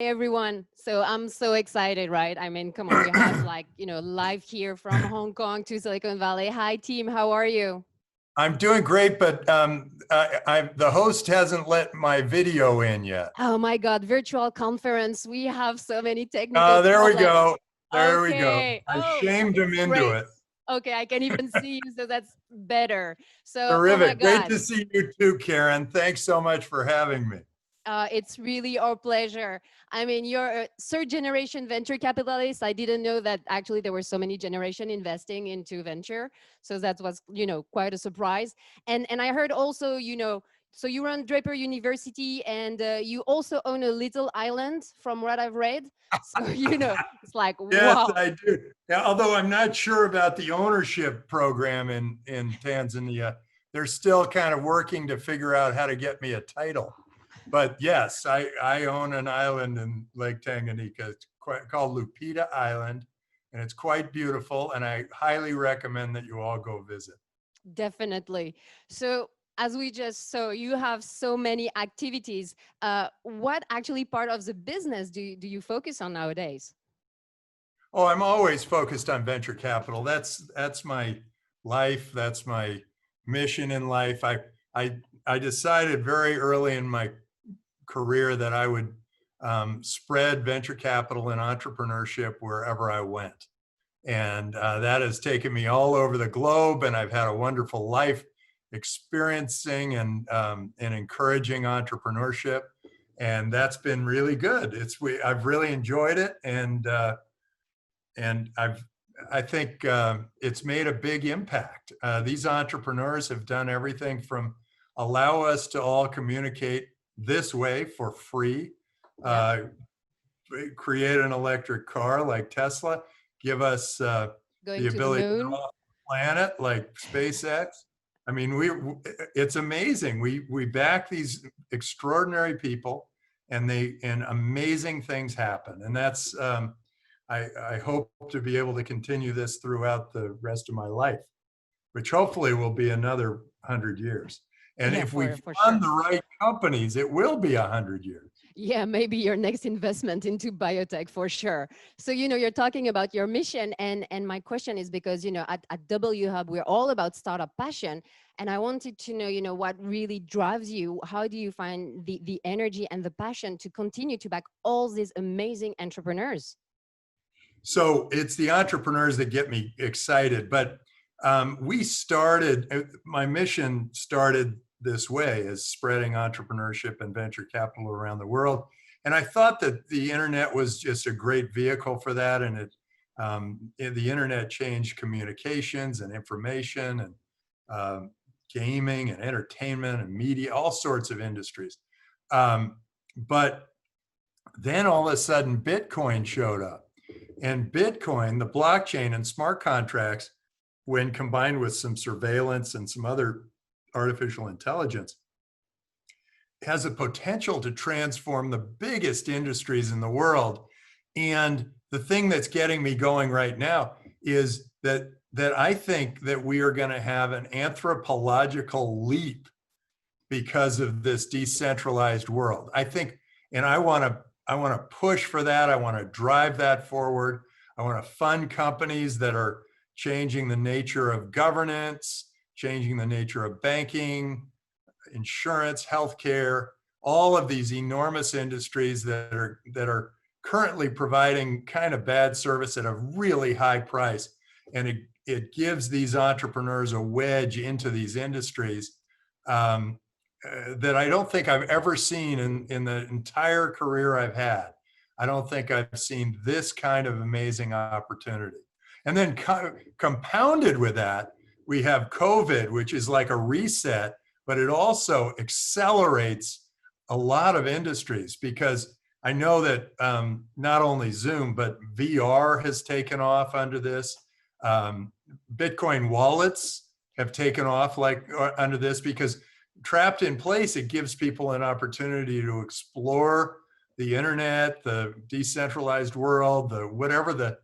Hey everyone. So I'm so excited, right? I mean, come on, we have live here from Hong Kong to Silicon Valley. Hi team, how are you? I'm doing great, but the host hasn't let my video in yet. Oh my God, virtual conference. We have so many technical There we problems. go. There we go. Okay. I Oh, shamed him into great. it. Okay, I can even see you, so that's better. So, oh my Terrific. Great God. to see you too, Karen. Thanks so much for having me. It's really our pleasure. I mean, you're a third generation venture capitalist. I didn't know that actually there were so many generation investing into venture. So that was, quite a surprise. And I heard also, so you run Draper University and you also own a little island from what I've read. So, it's like, Yes, wow. I do. Yeah, although I'm not sure about the ownership program in Tanzania. They're still kind of working to figure out how to get me a title. But yes, I own an island in Lake Tanganyika. It's called Lupita Island, and it's quite beautiful. And I highly recommend that you all go visit. Definitely. So as we just saw, you have so many activities. What actually part of the business do you focus on nowadays? Oh, I'm always focused on venture capital. That's my life. That's my mission in life. I decided very early in my career that I would spread venture capital and entrepreneurship wherever I went. And that has taken me all over the globe, and I've had a wonderful life experiencing and encouraging entrepreneurship, and that's been really good. I've really enjoyed it, and I think it's made a big impact. These entrepreneurs have done everything from allow us to all communicate this way for free, Yeah, uh, create an electric car like Tesla, give us the going to the ability to go moon. off the planet like SpaceX. I mean, it's amazing. We back these extraordinary people, and amazing things happen. And that's I hope to be able to continue this throughout the rest of my life, which hopefully will be another 100 years. And Yeah, if we for fund sure. the right companies, it will be 100 years. Yeah, maybe your next investment into biotech for sure. So, you're talking about your mission, and my question is because, at WHub, we're all about startup passion. And I wanted to know, what really drives you? How do you find the energy and the passion to continue to back all these amazing entrepreneurs? So it's the entrepreneurs that get me excited. But my mission started this way, as spreading entrepreneurship and venture capital around the world. And I thought that the internet was just a great vehicle for that. And the internet changed communications and information and gaming and entertainment and media, all sorts of industries. But then all of a sudden, Bitcoin showed up. And Bitcoin, the blockchain and smart contracts, when combined with some surveillance and some other artificial intelligence, has a potential to transform the biggest industries in the world. And the thing that's getting me going right now is that I think that we are going to have an anthropological leap because of this decentralized world. I think, and I want to push for that. I want to drive that forward. I want to fund companies that are changing the nature of governance, changing the nature of banking, insurance, healthcare, all of these enormous industries that are currently providing kind of bad service at a really high price. And it gives these entrepreneurs a wedge into these industries that I don't think I've ever seen in the entire career I've had. I don't think I've seen this kind of amazing opportunity. And then compounded with that, we have COVID, which is like a reset, but it also accelerates a lot of industries, because I know that not only Zoom, but VR has taken off under this. Bitcoin wallets have taken off under this, because trapped in place, it gives people an opportunity to explore the internet, the decentralized world, whatever the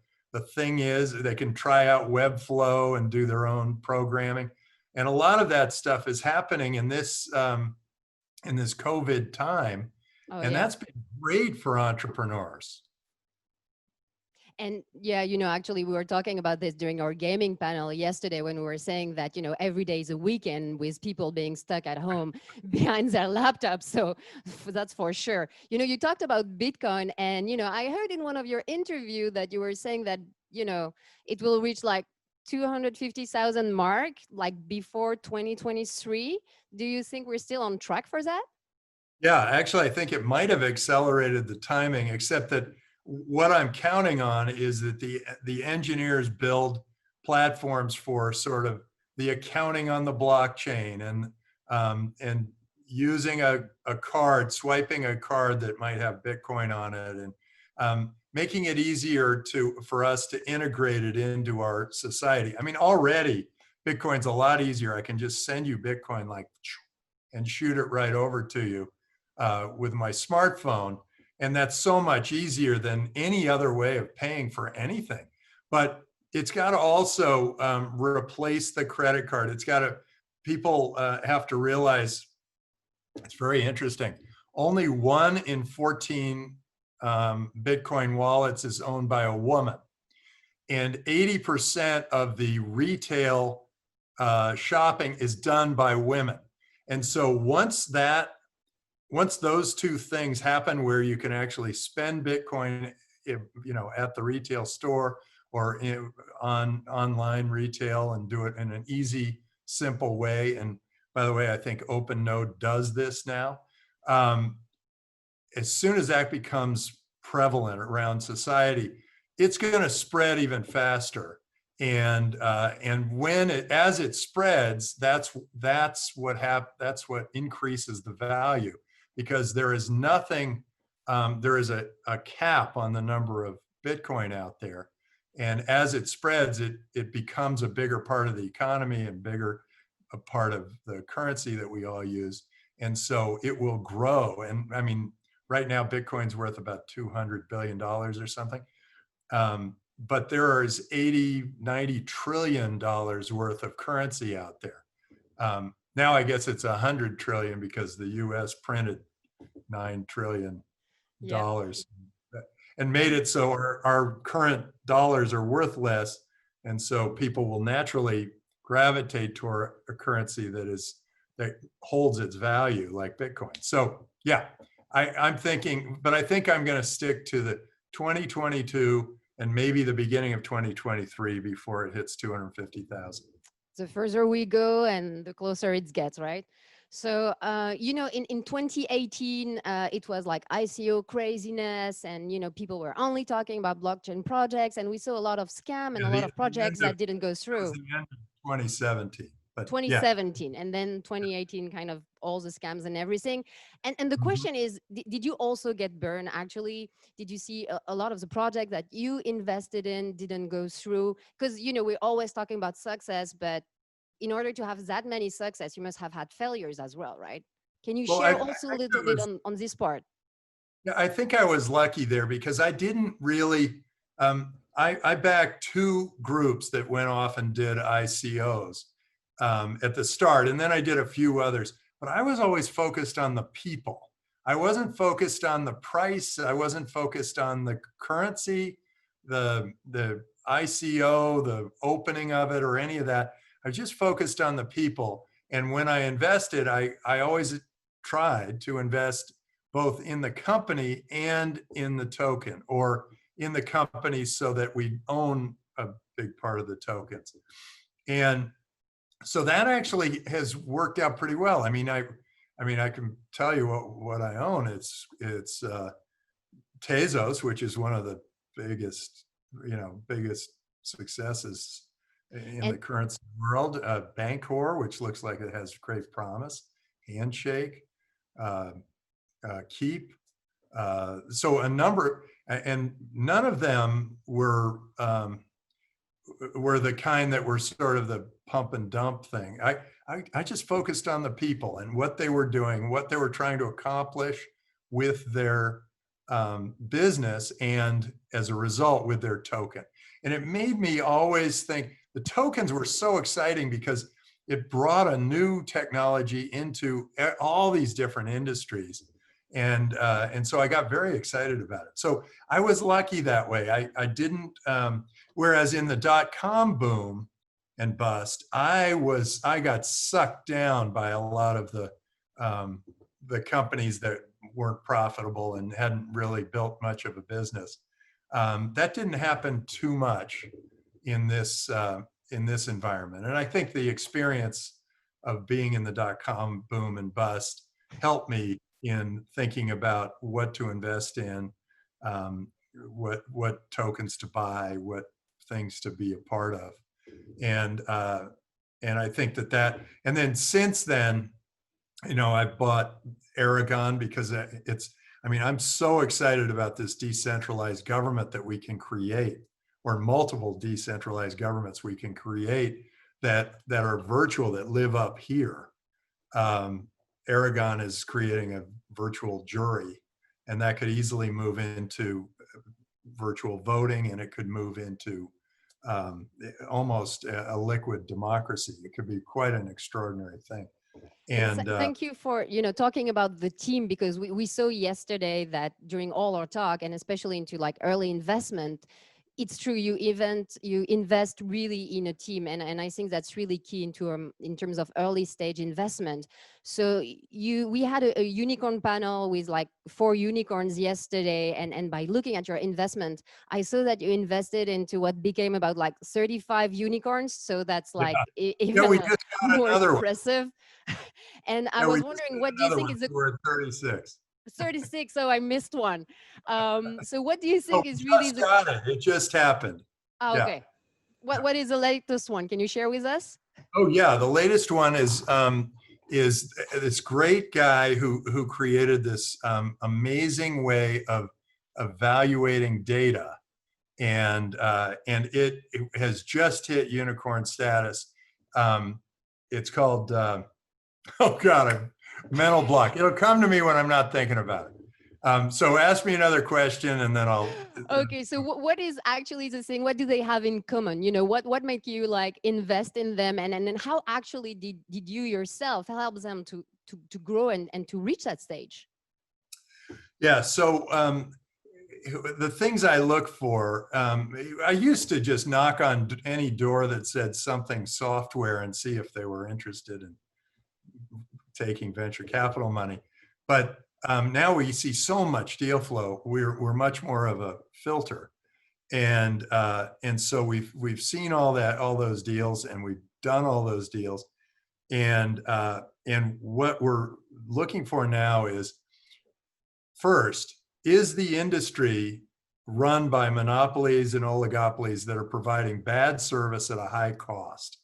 thing is. They can try out Webflow and do their own programming. And a lot of that stuff is happening in this COVID time. Oh, And yeah. that's been great for entrepreneurs. And yeah, actually, we were talking about this during our gaming panel yesterday when we were saying that, every day is a weekend with people being stuck at home behind their laptops. So that's for sure. You talked about Bitcoin, and, I heard in one of your interview that you were saying that, it will reach like 250,000 mark, like before 2023. Do you think we're still on track for that? Yeah, actually, I think it might have accelerated the timing, except that what I'm counting on is that the engineers build platforms for sort of the accounting on the blockchain and using a card, swiping a card that might have Bitcoin on it, and making it easier for us to integrate it into our society. I mean, already Bitcoin's a lot easier. I can just send you Bitcoin like and shoot it right over to you with my smartphone. And that's so much easier than any other way of paying for anything. But it's got to also replace the credit card. People have to realize, it's very interesting. Only 1 in 14 Bitcoin wallets is owned by a woman. And 80% of the retail shopping is done by women. And so once those two things happen, where you can actually spend Bitcoin, at the retail store or on online retail, and do it in an easy, simple way. And by the way, I think OpenNode does this now. As soon as that becomes prevalent around society, it's going to spread even faster. And as it spreads, that's what increases the value. Because there is a cap on the number of Bitcoin out there. And as it spreads, it becomes a bigger part of the economy and a part of the currency that we all use. And so it will grow. And I mean, right now, Bitcoin's worth about $200 billion or something. But there is 80-90 trillion dollars worth of currency out there. Now I guess it's 100 trillion because the US printed $9 trillion Yeah. and made it so our current dollars are worth less. And so people will naturally gravitate toward a currency that holds its value, like Bitcoin. So yeah, I'm thinking, but I think I'm going to stick to the 2022 and maybe the beginning of 2023 before it hits 250,000. The further we go and the closer it gets, right? So, in 2018, it was like ICO craziness, and, people were only talking about blockchain projects, and we saw a lot of scam and Yeah, a lot of projects that didn't go that was through. the end of 2017. But yeah. 2017, and then 2018, kind of all the scams and everything. And the question is, did you also get burned? Actually, did you see a lot of the project that you invested in didn't go through? Because, we're always talking about success, but in order to have that many success, you must have had failures as well, right? Can you Well, share also a little bit on this part? Yeah, I think I was lucky there because I didn't really, I backed 2 groups that went off and did ICOs at the start, and then I did a few others, but I was always focused on the people. I wasn't focused on the price. I wasn't focused on the currency, the ICO, the opening of it, or any of that. I just focused on the people. And when I invested, I always tried to invest both in the company and in the token, or in the company so that we own a big part of the tokens. And so that actually has worked out pretty well. I mean, I can tell you what I own. It's Tezos, which is one of the biggest successes in the currency world. Bancor, which looks like it has great promise. Handshake, Keep. So a number, and none of them were the kind that were sort of the pump and dump thing. I just focused on the people and what they were doing, what they were trying to accomplish with their business, and as a result with their token. And it made me always think the tokens were so exciting because it brought a new technology into all these different industries. And so I got very excited about it. So I was lucky that way. I didn't, whereas in the dot-com boom and bust, I got sucked down by a lot of the companies that weren't profitable and hadn't really built much of a business. That didn't happen too much in this environment. And I think the experience of being in the dot-com boom and bust helped me in thinking about what to invest in, what tokens to buy, what things to be a part of. And I think that, and then since then, I've bought Aragon because I'm so excited about this decentralized government that we can create, or multiple decentralized governments we can create that are virtual, that live up here. Aragon is creating a virtual jury, and that could easily move into virtual voting, and it could move into almost a liquid democracy. It could be quite an extraordinary thing. And thank you for talking about the team, because we saw yesterday that during all our talk, and especially into like early investment, it's true, you invest really in a team, and I think that's really key in terms of early stage investment. So we had a unicorn panel with like 4 unicorns yesterday, and by looking at your investment, I saw that you invested into what became about like 35 unicorns. So that's like even we just got more another impressive. And I was wondering, what do you think is we're at 36. 36, so I missed one. So what do you think is really the... got it. It just happened. Oh, okay. What is the latest one? Can you share with us? Oh yeah, the latest one is this great guy who created this amazing way of evaluating data, and it has just hit unicorn status. It's called oh God, a mental block. It'll come to me when I'm not thinking about it. So ask me another question, and then I'll. Okay, so what is actually the thing? What do they have in common? What make you like invest in them, and then how actually did you yourself help them to grow and to reach that stage? Yeah, so the things I look for, I used to just knock on any door that said something software and see if they were interested in taking venture capital money. But now we see so much deal flow. We're much more of a filter, and so we've seen all those deals, and we've done all those deals, and what we're looking for now is, first, is the industry run by monopolies and oligopolies that are providing bad service at a high cost?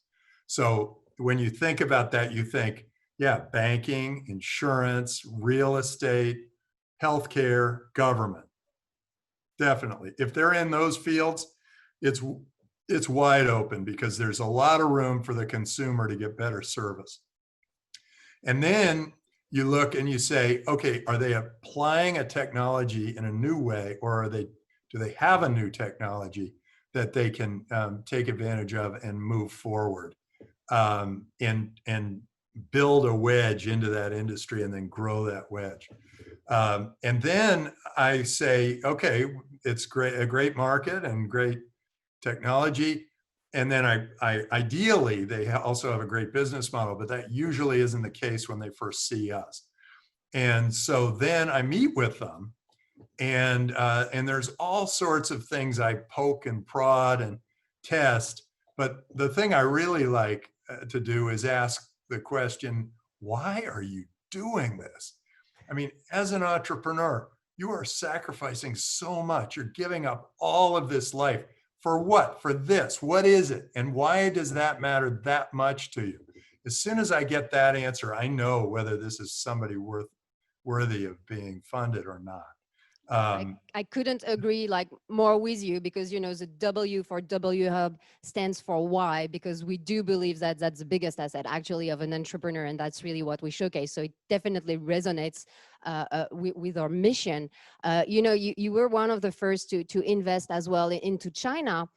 So when you think about that, you think, yeah, banking, insurance, real estate, healthcare, government. Definitely. If they're in those fields, it's wide open, because there's a lot of room for the consumer to get better service. And then you look and you say, okay, are they applying a technology in a new way, or do they have a new technology that they can take advantage of and move forward, and build a wedge into that industry and then grow that wedge. And then I say, okay, it's a great market and great technology. And then I ideally, they also have a great business model, but that usually isn't the case when they first see us. And so then I meet with them, and there's all sorts of things I poke and prod and test. But the thing I really like to do is ask the question, why are you doing this? I mean, as an entrepreneur, you are sacrificing so much. You're giving up all of this life. For what? For this. What is it? And why does that matter that much to you? As soon as I get that answer, I know whether this is somebody worthy of being funded or not. I couldn't agree like more with you, because the W for WHub stands for why, because we do believe that that's the biggest asset actually of an entrepreneur, and that's really what we showcase. So it definitely resonates with our mission. You were one of the first to invest as well into China.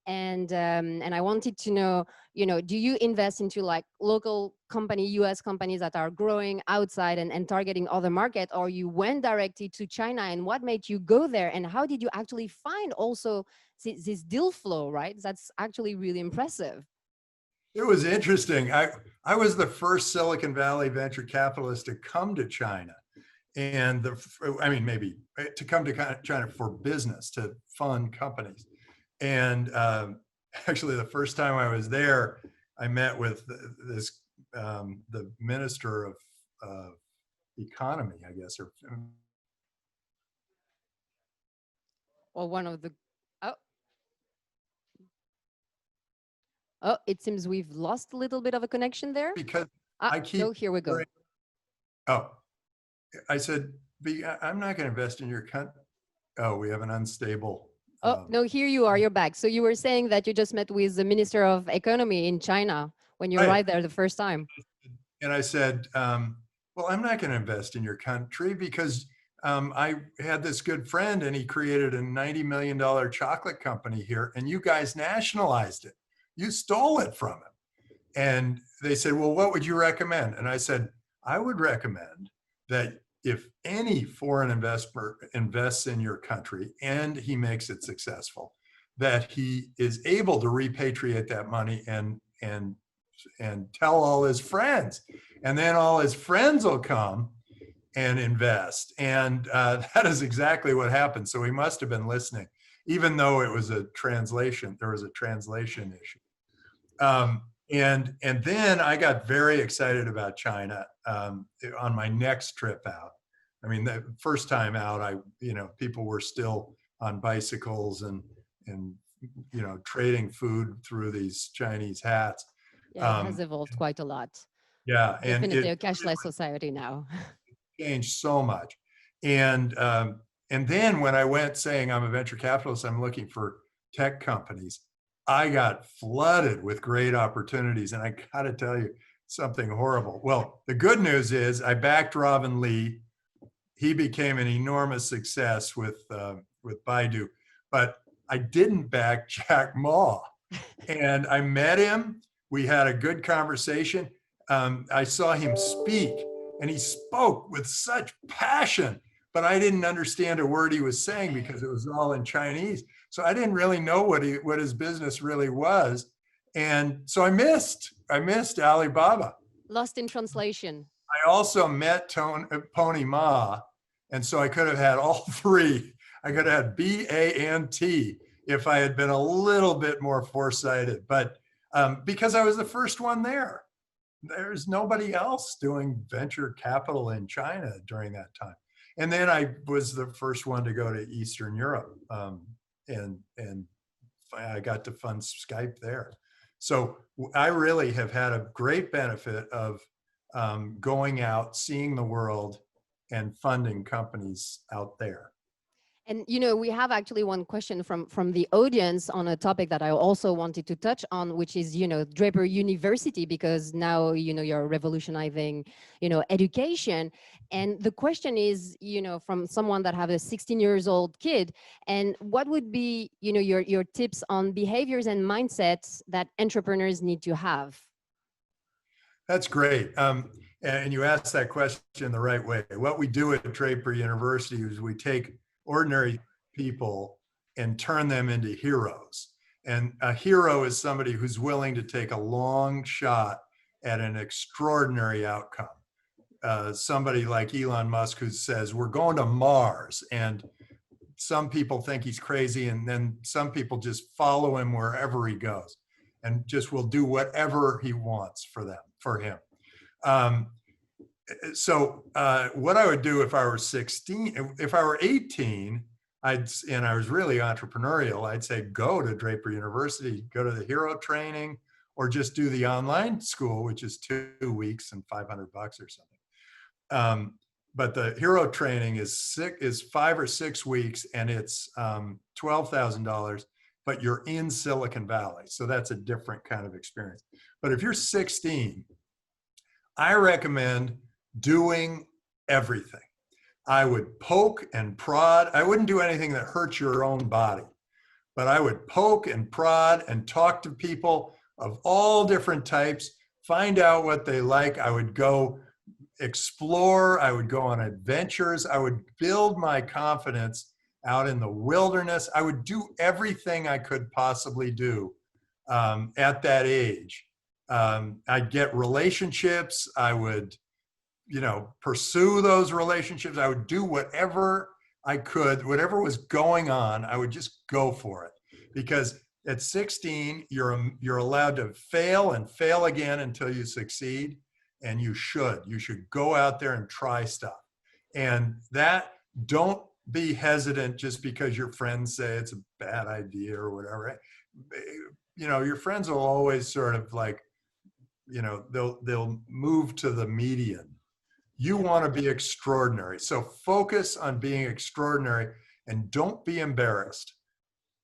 and I wanted to know, do you invest into like local company, US companies that are growing outside and targeting other markets, or you went directly to China, and what made you go there, and how did you actually find also this deal flow, right? That's actually really impressive. It was interesting. I was the first Silicon Valley venture capitalist to come to China. And maybe to come to China for business, to fund companies. And actually, the first time I was there, I met with the minister of economy, I guess, or one of the, oh, it seems we've lost a little bit of a connection there. Because I keep. No, here we go. Oh, I said, I'm not going to invest in your country. Oh, we have an unstable. Oh, no, here you are, you're back. So you were saying that you just met with the Minister of Economy in China when you arrived there the first time. And I said, well, I'm not going to invest in your country because I had this good friend and he created a $90 million chocolate company here and you guys nationalized it. You stole it from him. And they said, well, what would you recommend? And I said, I would recommend that if any foreign investor invests in your country and he makes it successful, that he is able to repatriate that money and tell all his friends, and then all his friends will come and invest. And that is exactly what happened. So he must have been listening, even though it was a translation. There was a translation issue. And then I got very excited about China on my next trip out. I mean, the first time out, people were still on bicycles and trading food through these Chinese hats. Yeah, it has evolved quite a lot. Yeah, definitely a cashless society now. Changed so much. And then when I went saying I'm a venture capitalist, I'm looking for tech companies, I got flooded with great opportunities. And I got to tell you something horrible. Well, the good news is I backed Robin Lee. He became an enormous success with Baidu, but I didn't back Jack Ma. And I met him. We had a good conversation. I saw him speak, and he spoke with such passion, but I didn't understand a word he was saying because it was all in Chinese. So I didn't really know what his business really was. And so I missed Alibaba. Lost in translation. I also met Pony Ma, and so I could have had all three. I could have had B, A, and T if I had been a little bit more foresighted. But because I was the first one there, there's nobody else doing venture capital in China during that time. And then I was the first one to go to Eastern Europe, and I got to fund Skype there. So I really have had a great benefit of going out, seeing the world, and funding companies out there. And, we have actually one question from the audience on a topic that I also wanted to touch on, which is, Draper University, because now, you're revolutionizing, education. And the question is, from someone that have a 16-year-old kid, and what would be, your tips on behaviors and mindsets that entrepreneurs need to have? That's great. And you asked that question the right way. What we do at Draper University is we take ordinary people and turn them into heroes. And a hero is somebody who's willing to take a long shot at an extraordinary outcome. Somebody like Elon Musk who says, we're going to Mars. And some people think he's crazy. And then some people just follow him wherever he goes and just will do whatever he wants for him. So what I would do if I were 16, if I were 18, and I was really entrepreneurial, I'd say, go to Draper University, go to the hero training, or just do the online school, which is 2 weeks and $500 or something. But the hero training is 5 or 6 weeks, and it's $12,000, but you're in Silicon Valley. So that's a different kind of experience. But if you're 16, I recommend doing everything. I would poke and prod. I wouldn't do anything that hurts your own body. but I would poke and prod and talk to people of all different types, find out what they like. I would go explore, I would go on adventures, I would build my confidence out in the wilderness. I would do everything I could possibly do at that age. I'd get relationships. I would, pursue those relationships. I would do whatever I could, whatever was going on, I would just go for it. Because at 16, you're allowed to fail and fail again until you succeed. And you should go out there and try stuff. And that, don't be hesitant just because your friends say it's a bad idea or whatever. Your friends will always sort of like, they'll move to the median. You want to be extraordinary. So focus on being extraordinary and don't be embarrassed.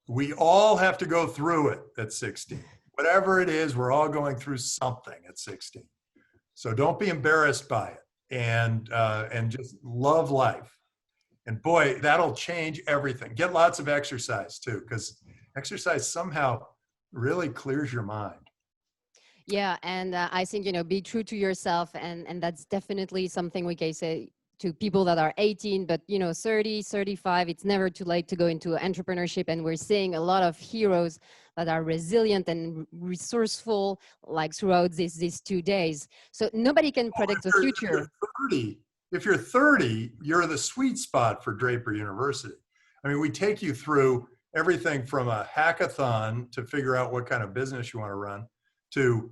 We all have to go through it at 16. Whatever it is, we're all going through something at 16. So don't be embarrassed by it, and just love life. And boy, that'll change everything. Get lots of exercise too, because exercise somehow really clears your mind. Yeah, and I think, be true to yourself, and that's definitely something we can say to people that are 18, but 30, 35, it's never too late to go into entrepreneurship. And we're seeing a lot of heroes that are resilient and resourceful, like throughout these 2 days. So nobody can predict the future. If you're 30, you're the sweet spot for Draper University. I mean, we take you through everything from a hackathon to figure out what kind of business you want to run to,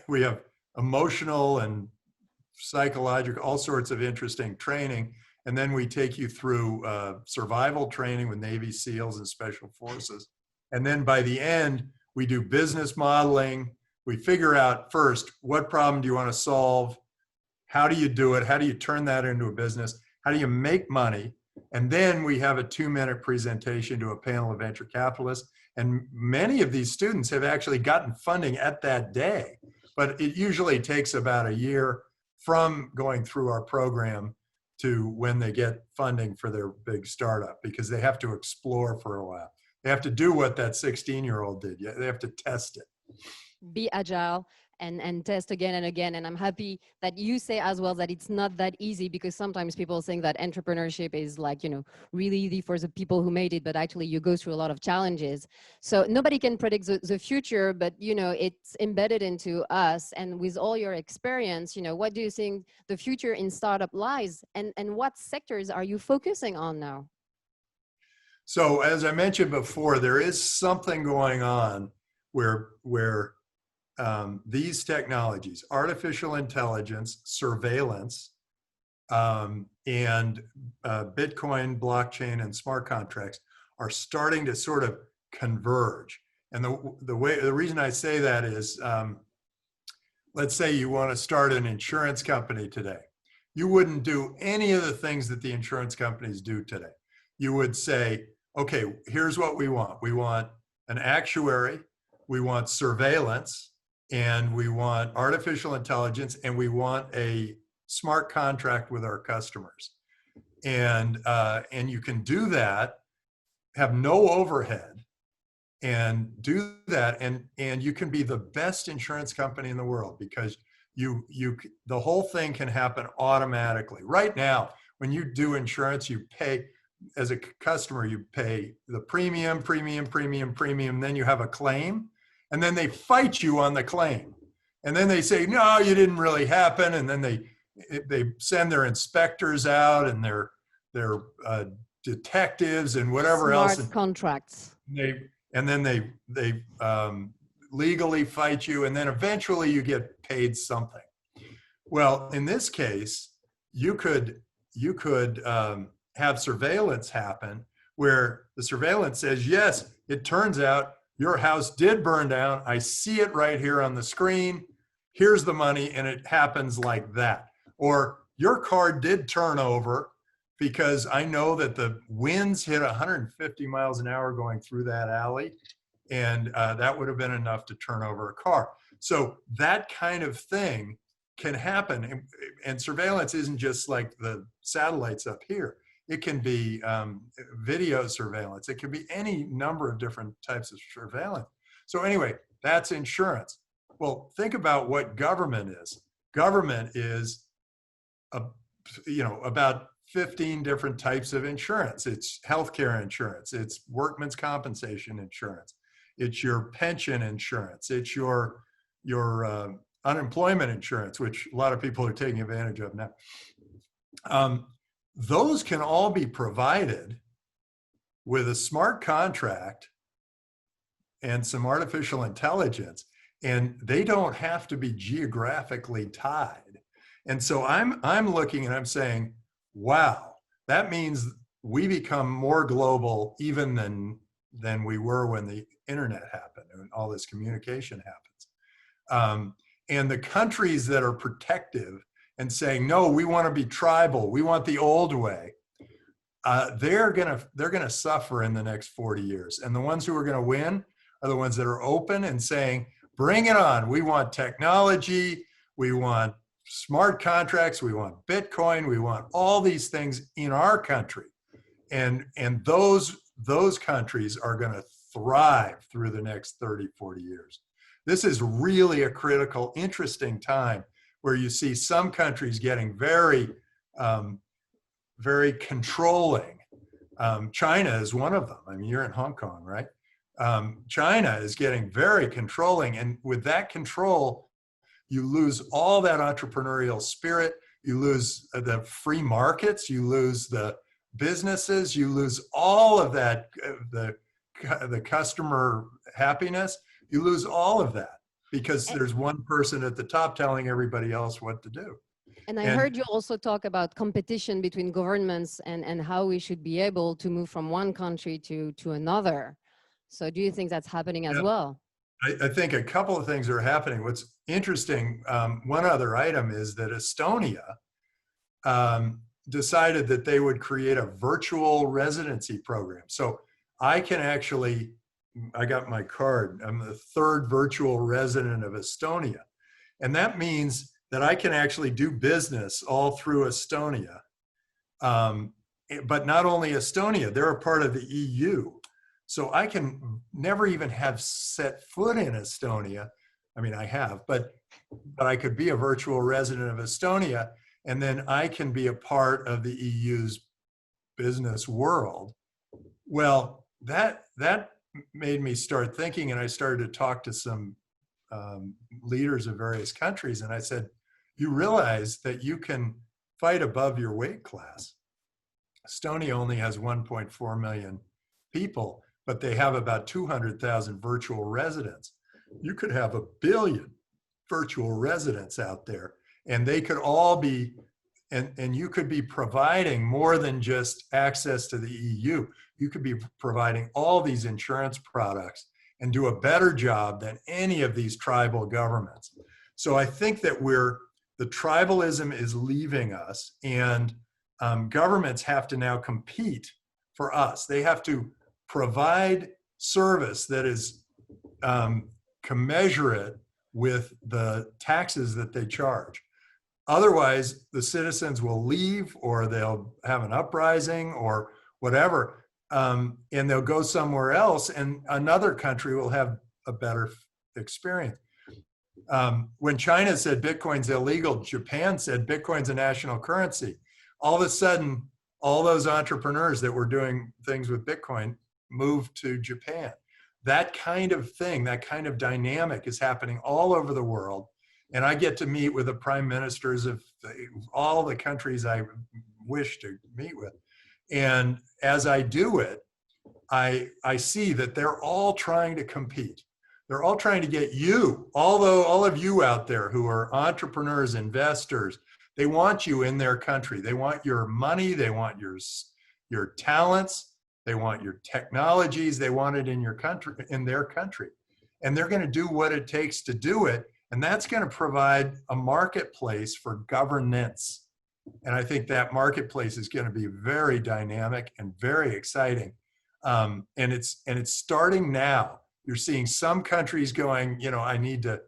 we have emotional and psychological, all sorts of interesting training. And then we take you through survival training with Navy SEALs and Special Forces. And then by the end, we do business modeling. We figure out first, what problem do you want to solve? How do you do it? How do you turn that into a business? How do you make money? And then we have a 2-minute presentation to a panel of venture capitalists. And many of these students have actually gotten funding at that day, but it usually takes about a year from going through our program to when they get funding for their big startup, because they have to explore for a while. They have to do what that 16-year-old did. They have to test it. Be agile and test again and again. And I'm happy that you say as well that it's not that easy, because sometimes people think that entrepreneurship is like, really easy for the people who made it, but actually you go through a lot of challenges. So nobody can predict the future, but it's embedded into us. And with all your experience, what do you think the future in startup lies, and what sectors are you focusing on now? So as I mentioned before, there is something going on where these technologies, artificial intelligence, surveillance, and Bitcoin, blockchain, and smart contracts are starting to sort of converge. And the reason I say that is, let's say you want to start an insurance company today. You wouldn't do any of the things that the insurance companies do today. You would say, okay, here's what we want. We want an actuary, we want surveillance, and we want artificial intelligence, and we want a smart contract with our customers. And you can do that, have no overhead, and do that, and you can be the best insurance company in the world, because the whole thing can happen automatically. Right now, when you do insurance, you pay, as a customer, you pay the premium, then you have a claim, and then they fight you on the claim. And then they say, no, you didn't really happen. And then they send their inspectors out and their detectives and whatever else. Smart contracts. And then they legally fight you, and then eventually you get paid something. Well, in this case, you could have surveillance happen where the surveillance says, yes, it turns out your house did burn down. I see it right here on the screen. Here's the money, and it happens like that. Or your car did turn over because I know that the winds hit 150 miles an hour going through that alley, and that would have been enough to turn over a car. So that kind of thing can happen. And surveillance isn't just like the satellites up here. It can be video surveillance. It can be any number of different types of surveillance. So anyway, that's insurance. Well, think about what government is. Government is, about 15 different types of insurance. It's healthcare insurance. It's workman's compensation insurance. It's your pension insurance. It's your unemployment insurance, which a lot of people are taking advantage of now. Those can all be provided with a smart contract and some artificial intelligence, and they don't have to be geographically tied. And so I'm looking and I'm saying, wow, that means we become more global even than we were when the internet happened and all this communication happens. And the countries that are protective and saying, no, we want to be tribal, we want the old way, they're gonna suffer in the next 40 years. And the ones who are gonna win are the ones that are open and saying, bring it on. We want technology, we want smart contracts, we want Bitcoin, we want all these things in our country. And those countries are gonna thrive through the next 30, 40 years. This is really a critical, interesting time where you see some countries getting very, very controlling. China is one of them. I mean, you're in Hong Kong, right? China is getting very controlling. And with that control, you lose all that entrepreneurial spirit. You lose the free markets. You lose the businesses. You lose all of that, the customer happiness. You lose all of that because there's one person at the top telling everybody else what to do. And I heard you also talk about competition between governments and how we should be able to move from one country to another. So do you think that's happening as well? I think a couple of things are happening. What's interesting, one other item is that Estonia decided that they would create a virtual residency program. So I can actually, I got my card, I'm the third virtual resident of Estonia. And that means that I can actually do business all through Estonia. But not only Estonia, they're a part of the EU. So I can never even have set foot in Estonia. I mean, I have, but I could be a virtual resident of Estonia, and then I can be a part of the EU's business world. Well, that made me start thinking, and I started to talk to some leaders of various countries, and I said, you realize that you can fight above your weight class. Estonia only has 1.4 million people, but they have about 200,000 virtual residents. You could have 1 billion virtual residents out there, and they could all be, and you could be providing more than just access to the EU. You could be providing all these insurance products and do a better job than any of these tribal governments. So I think that the tribalism is leaving us, and governments have to now compete for us. They have to provide service that is commensurate with the taxes that they charge. Otherwise, the citizens will leave, or they'll have an uprising or whatever, and they'll go somewhere else, and another country will have a better experience. When China said Bitcoin's illegal, Japan said Bitcoin's a national currency. All of a sudden, all those entrepreneurs that were doing things with Bitcoin moved to Japan. That kind of thing, that kind of dynamic is happening all over the world. And I get to meet with the prime ministers of all the countries I wish to meet with. And as I do it, I see that they're all trying to compete. They're all trying to get you, all of you out there who are entrepreneurs, investors, they want you in their country. They want your money, they want your talents, they want your technologies, they want it in your country, in their country. And they're going to do what it takes to do it. And that's going to provide a marketplace for governance. And I think that marketplace is going to be very dynamic and very exciting. And it's starting now. You're seeing some countries going, I need to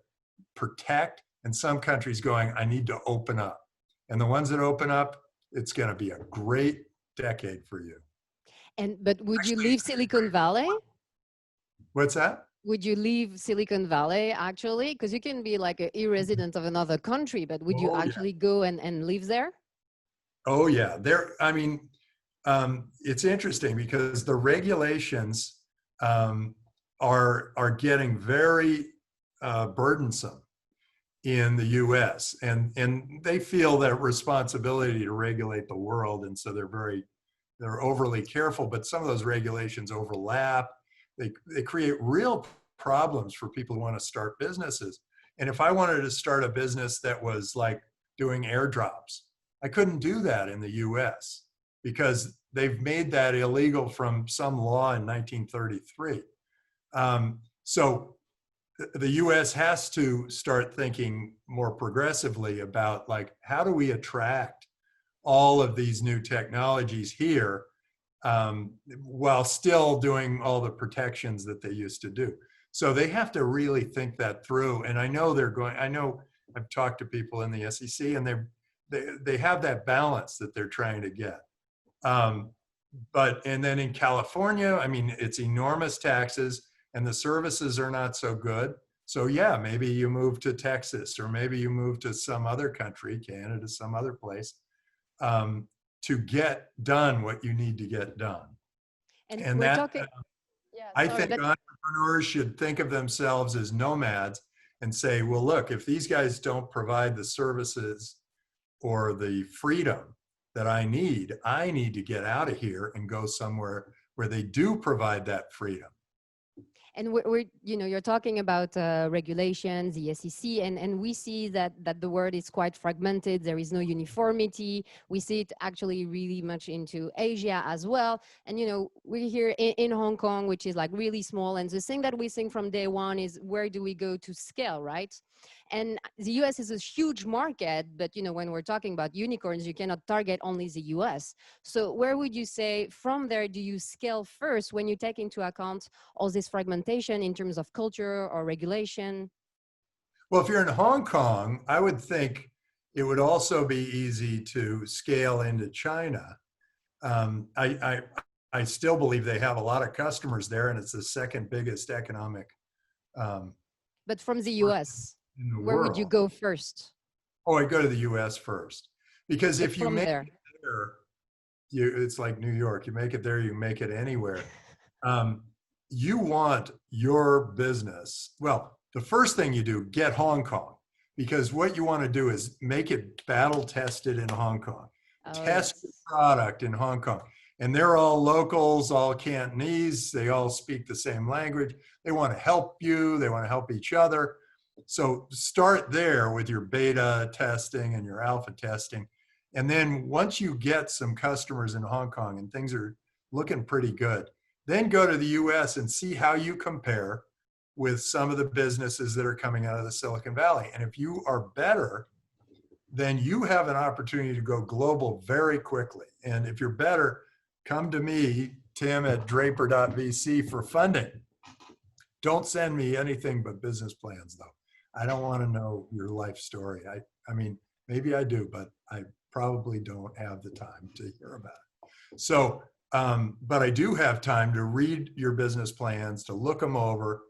protect, and some countries going, I need to open up. And the ones that open up, it's going to be a great decade for you. But would you leave Silicon Valley? What's that? Would you leave Silicon Valley actually? Because you can be like a resident of another country, but would you Oh yeah. actually go and live there? Oh yeah. I mean, it's interesting because the regulations are getting very burdensome in the U.S. and they feel that responsibility to regulate the world, and so they're overly careful. But some of those regulations overlap. They create real problems for people who want to start businesses. And if I wanted to start a business that was like doing airdrops, I couldn't do that in the U.S. because they've made that illegal from some law in 1933. So the US has to start thinking more progressively about like, how do we attract all of these new technologies here while still doing all the protections that they used to do. So they have to really think that through. And I know I've talked to people in the SEC, and they have that balance that they're trying to get. And then in California, I mean, it's enormous taxes and the services are not so good. So yeah, maybe you move to Texas, or maybe you move to some other country, Canada, some other place, to get done what you need to get done. And And we're that, talking, yeah, I sorry, think entrepreneurs should think of themselves as nomads and say, well, look, if these guys don't provide the services or the freedom that I need to get out of here and go somewhere where they do provide that freedom. and we're you're talking about regulations, the SEC, and we see that the world is quite fragmented. There is no uniformity. We see it actually really much into Asia as well. And we're here in Hong Kong, which is like really small. And the thing that we think from day one is, where do we go to scale, right? And the US is a huge market, but when we're talking about unicorns, you cannot target only the US. So where would you say from there do you scale first when you take into account all this fragmentation in terms of culture or regulation? Well, if you're in Hong Kong, I would think it would also be easy to scale into China. I still believe they have a lot of customers there, and it's the second biggest economic but from the US, in the where would you world. go first? Oh, I go to the US first. Because But if you from make there, it there, it's like New York. You make it there, you make it anywhere. You want your business. Well, the first thing you do, get Hong Kong, because what you want to do is make it battle tested in Hong Kong. oh Test the yes. product in Hong Kong. And they're all locals, all Cantonese. They all speak the same language. They want to help you. They want to help each other. So start there with your beta testing and your alpha testing. And then once you get some customers in Hong Kong and things are looking pretty good, then go to the US and see how you compare with some of the businesses that are coming out of the Silicon Valley. And if you are better, then you have an opportunity to go global very quickly. And if you're better, come to me, Tim at Draper.vc, for funding. Don't send me anything but business plans, though. I don't want to know your life story. I mean, maybe I do, but I probably don't have the time to hear about it. So, but I do have time to read your business plans, to look them over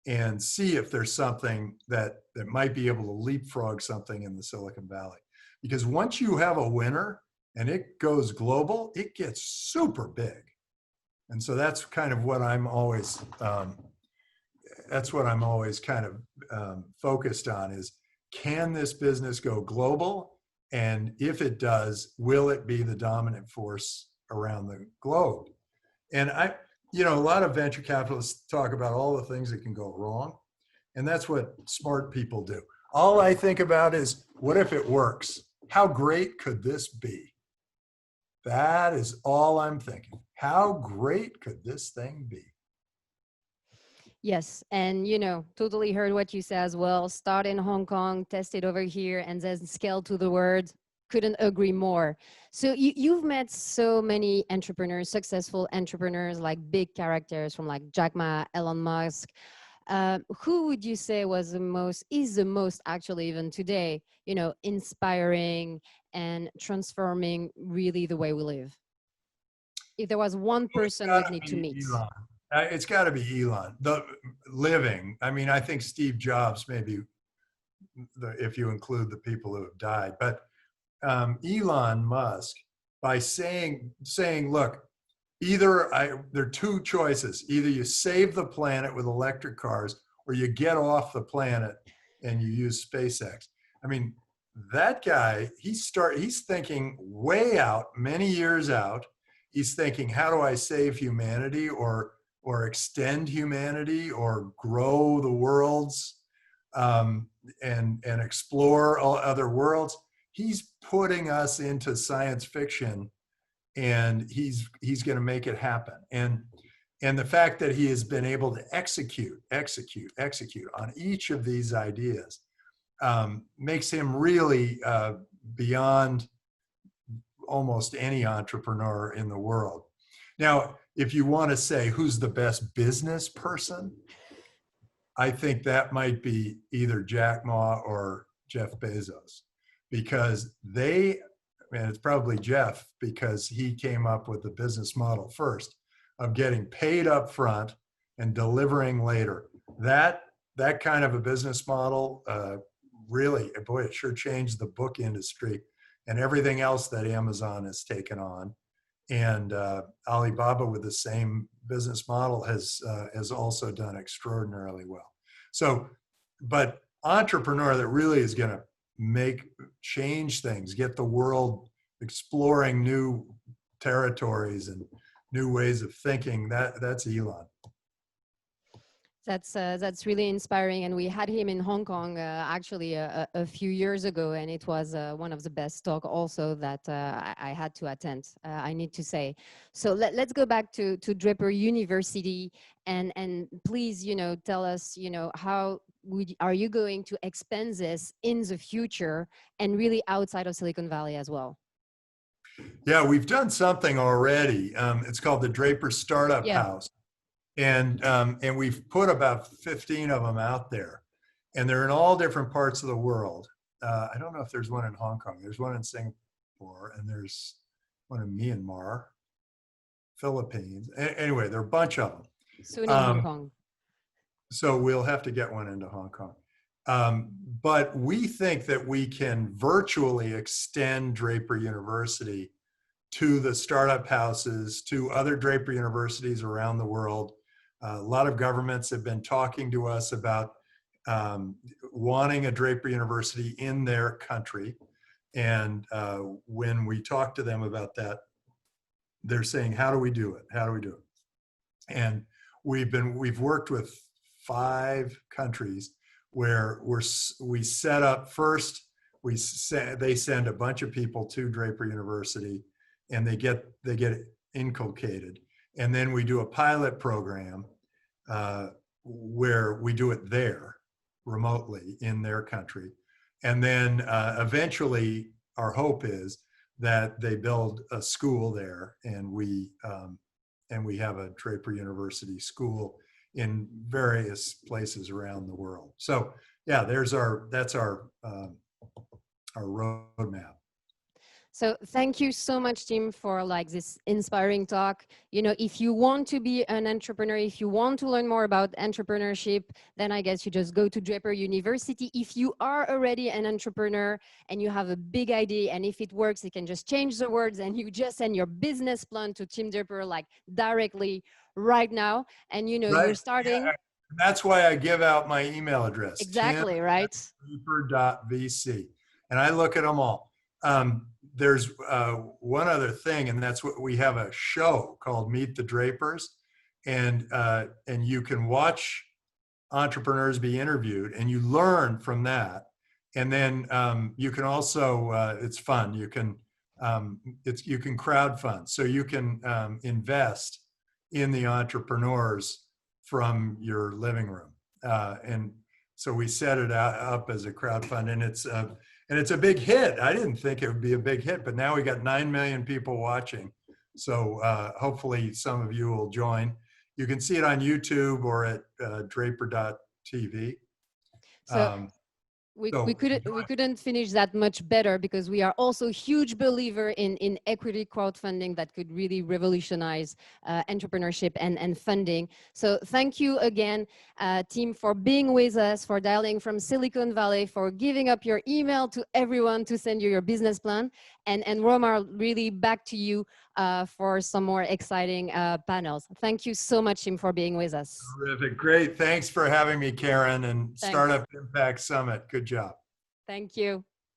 and see if there's something that might be able to leapfrog something in the Silicon Valley. Because once you have a winner and it goes global, it gets super big. And so that's kind of what I'm always, kind of focused on is, can this business go global? And if it does, will it be the dominant force around the globe? And a lot of venture capitalists talk about all the things that can go wrong. And that's what smart people do. All I think about is, what if it works? How great could this be? That is all I'm thinking. How great could this thing be? Yes, and totally heard what you said as well. Start in Hong Kong, test it over here, and then scale to the world. Couldn't agree more. So you've met so many entrepreneurs, successful entrepreneurs, like big characters from like Jack Ma, Elon Musk. Who would you say is the most actually even today, inspiring and transforming really the way we live? If there was one Well, it's person we'd gotta need to be meet. Elon. It's got to be Elon. The living. I mean, I think Steve Jobs, maybe, if you include the people who have died, but Elon Musk, by saying, look, there are two choices. Either you save the planet with electric cars, or you get off the planet and you use SpaceX. I mean, that guy, he's thinking way out, many years out. He's thinking, how do I save humanity, or extend humanity, or grow the worlds, and explore all other worlds. He's putting us into science fiction, and he's going to make it happen. And the fact that he has been able to execute on each of these ideas makes him really beyond almost any entrepreneur in the world. Now, if you want to say who's the best business person, I think that might be either Jack Ma or Jeff Bezos, because and it's probably Jeff, because he came up with the business model first of getting paid up front and delivering later. That kind of a business model, really, boy, it sure changed the book industry and everything else that Amazon has taken on. And Alibaba, with the same business model, has also done extraordinarily well. So, but entrepreneur that really is going to change things, get the world exploring new territories and new ways of thinking, that's Elon. That's really inspiring, and we had him in Hong Kong actually a few years ago, and it was one of the best talk also that I had to attend, I need to say. So let's go back to Draper University, and please, tell us, how are you going to expand this in the future and really outside of Silicon Valley as well? Yeah, we've done something already. It's called the Draper Startup House. And we've put about 15 of them out there, and they're in all different parts of the world. I don't know if there's one in Hong Kong. There's one in Singapore, and there's one in Myanmar, Philippines. Anyway, there are a bunch of them. Soon in Hong Kong. So we'll have to get one into Hong Kong. But we think that we can virtually extend Draper University to the startup houses, to other Draper universities around the world. A lot of governments have been talking to us about wanting a Draper University in their country. And when we talk to them about that, they're saying, how do we do it? How do we do it? And we've worked with 5 countries where we set up first, they send a bunch of people to Draper University, and they get inculcated. And then we do a pilot program where we do it there remotely in their country. And then eventually our hope is that they build a school there, and we have a Draper University school in various places around the world. So yeah, that's our roadmap. So thank you so much, Tim, for this inspiring talk. If you want to be an entrepreneur, if you want to learn more about entrepreneurship, then I guess you just go to Draper University. If you are already an entrepreneur and you have a big idea, and if it works, you can just change the words and you just send your business plan to Tim Draper directly right now. And right. You're starting. Yeah. That's why I give out my email address. Exactly, right? Draper.vc. And I look at them all. There's one other thing, and that's what we have a show called Meet the Drapers, and you can watch entrepreneurs be interviewed, and you learn from that. And then you can also it's fun. You can crowdfund, so you can invest in the entrepreneurs from your living room, and so we set it up as a crowdfund, and it's a big hit. I didn't think it would be a big hit, but now we got 9 million people watching. So hopefully some of you will join. You can see it on YouTube or at draper.tv. So we So couldn't finish that much better, because we are also huge believer in equity crowdfunding that could really revolutionize entrepreneurship and funding. So thank you again, team, for being with us, for dialing from Silicon Valley, for giving up your email to everyone to send you your business plan. And Romar, really back to you for some more exciting panels. Thank you so much, team, for being with us. terrific. Great. Thanks for having me, Karen, and Thanks. Startup Impact Summit. Good job. Thank you.